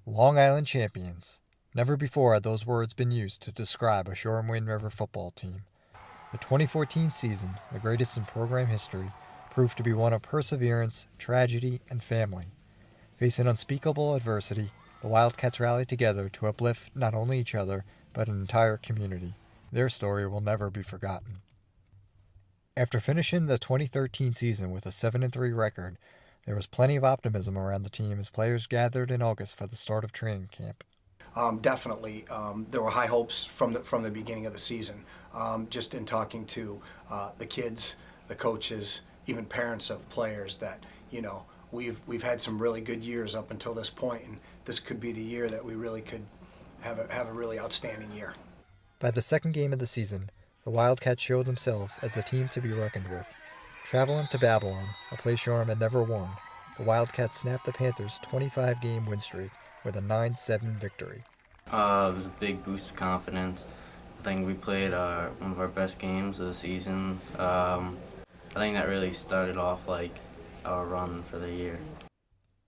Long Island champions. Never before had those words been used to describe a Shoreham-Wading River football team. The 2014 season, the greatest in program history, proved to be one of perseverance, tragedy, and family. Facing unspeakable adversity, the Wildcats rallied together to uplift not only each other, but an entire community. Their story will never be forgotten. After finishing the 2013 season with a 7-3 record, there was plenty of optimism around the team as players gathered in August for the start of training camp. Definitely, there were high hopes from the beginning of the season. Just in talking to the kids, the coaches, even parents of players, that we've had some really good years up until this point, and this could be the year that we really could have a really outstanding year. By the second game of the season, the Wildcats showed themselves as a team to be reckoned with. Traveling to Babylon, a place Shoreham had never won, the Wildcats snapped the Panthers' 25-game win streak with a 9-7 victory. It was a big boost of confidence. I think we played one of our best games of the season. I think that really started off like our run for the year.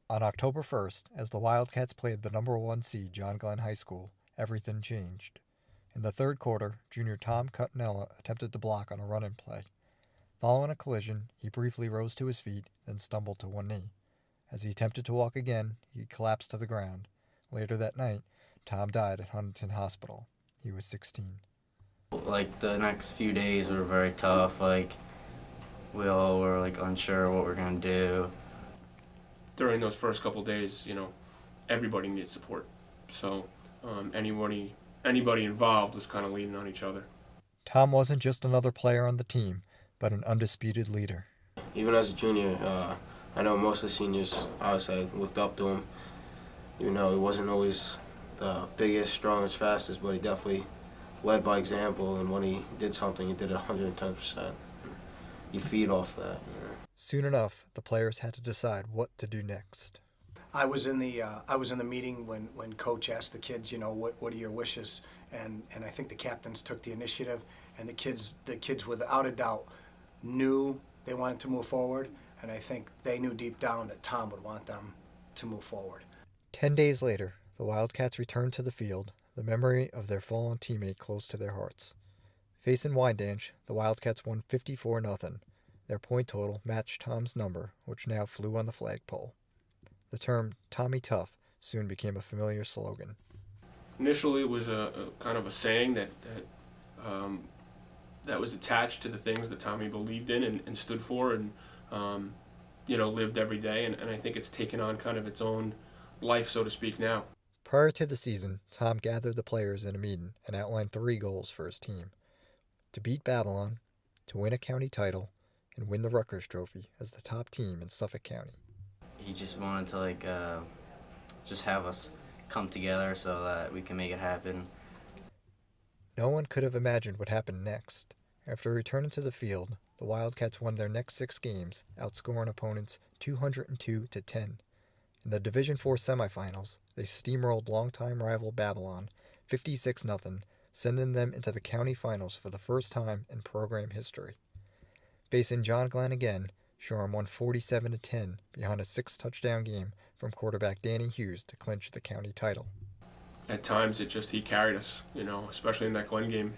On October 1st, as the Wildcats played the number 1 seed John Glenn High School, everything changed. In the third quarter, junior Tom Cuttanella attempted to block on a run-in play. Following a collision, he briefly rose to his feet, then stumbled to one knee. As he attempted to walk again, he collapsed to the ground. Later that night, Tom died at Huntington Hospital. He was 16. Like the next few days were very tough. Like we all were like unsure what we're gonna do. During those first couple days, everybody needed support. So anybody involved was kind of leaning on each other. Tom wasn't just another player on the team, but an undisputed leader. Even as a junior, I know most of the seniors, obviously, I looked up to him. Even though he wasn't always the biggest, strongest, fastest, but he definitely led by example, and when he did something, he did it 110%. You feed off that. Soon enough, the players had to decide what to do next. I was in the meeting when Coach asked the kids, what are your wishes, and I think the captains took the initiative, and the kids without a doubt knew they wanted to move forward, and I think they knew deep down that Tom would want them to move forward. 10 days later, the Wildcats returned to the field, the memory of their fallen teammate close to their hearts. Facing Wyandanch, the Wildcats won 54-0. Their point total matched Tom's number, which now flew on the flagpole. The term Tommy Tough soon became a familiar slogan. Initially, it was a kind of a saying that was attached to the things that Tommy believed in and stood for, and lived every day. And I think it's taken on kind of its own life, so to speak, now. Prior to the season, Tom gathered the players in a meeting and outlined 3 goals for his team: to beat Babylon, to win a county title, and win the Rutgers Trophy as the top team in Suffolk County. He just wanted to just have us come together so that we can make it happen. No one could have imagined what happened next. After returning to the field, the Wildcats won their next 6 games, outscoring opponents 202-10. In the Division IV semifinals, they steamrolled longtime rival Babylon 56-0, sending them into the county finals for the first time in program history. Facing John Glenn again, Shoreham won 47-10 behind a 6-touchdown game from quarterback Danny Hughes to clinch the county title. At times, he carried us, especially in that Glen game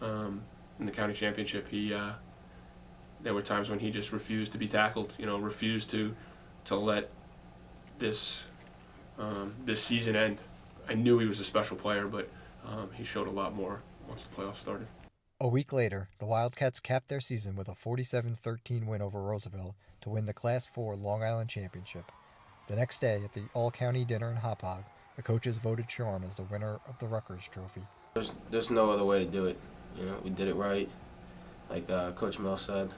in the county championship. There were times when he just refused to be tackled, refused to let this season end. I knew he was a special player, but he showed a lot more once the playoffs started. A week later, the Wildcats capped their season with a 47-13 win over Roosevelt to win the Class 4 Long Island Championship. The next day, at the all-county dinner in Hauppauge, the coaches voted Shoreham as the winner of the Rutgers Trophy. There's no other way to do it. We did it right. Like Coach Mill said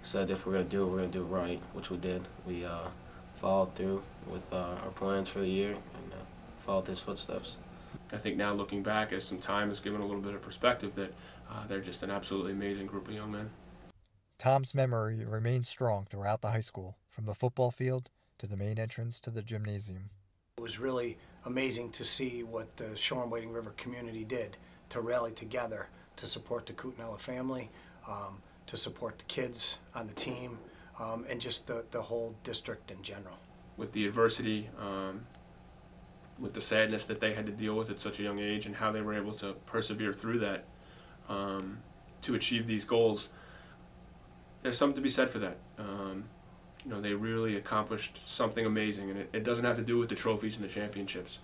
if we're going to do it, we're going to do it right, which we did. We followed through with our plans for the year and followed his footsteps. I think now looking back, as some time has given a little bit of perspective, that they're just an absolutely amazing group of young men. Tom's memory remains strong throughout the high school, from the football field to the main entrance to the gymnasium. It was really amazing to see what the Shoreham-Wading River community did to rally together to support the Cuttanella family, to support the kids on the team, and just the whole district in general. With the adversity, with the sadness that they had to deal with at such a young age and how they were able to persevere through that to achieve these goals. There's something to be said for that. They really accomplished something amazing, and it doesn't have to do with the trophies and the championships.